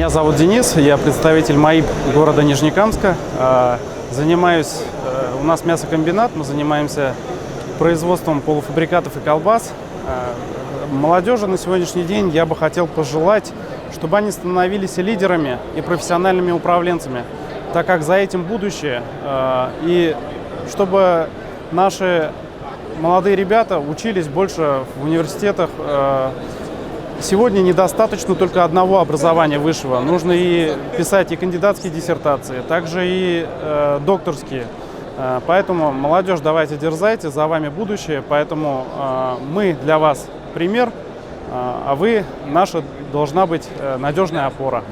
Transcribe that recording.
Меня зовут Денис, я представитель МАИП города Нижнекамска. Занимаюсь, у нас мясокомбинат, мы занимаемся производством полуфабрикатов и колбас. Молодежи на сегодняшний день я бы хотел пожелать, чтобы они становились лидерами и профессиональными управленцами, так как за этим будущее, и чтобы наши молодые ребята учились больше в университетах. Сегодня недостаточно только одного образования высшего. Нужно и писать и кандидатские диссертации, также и докторские. Поэтому, молодежь, давайте дерзайте, за вами будущее. Поэтому мы для вас пример, а вы наша должна быть надежная опора.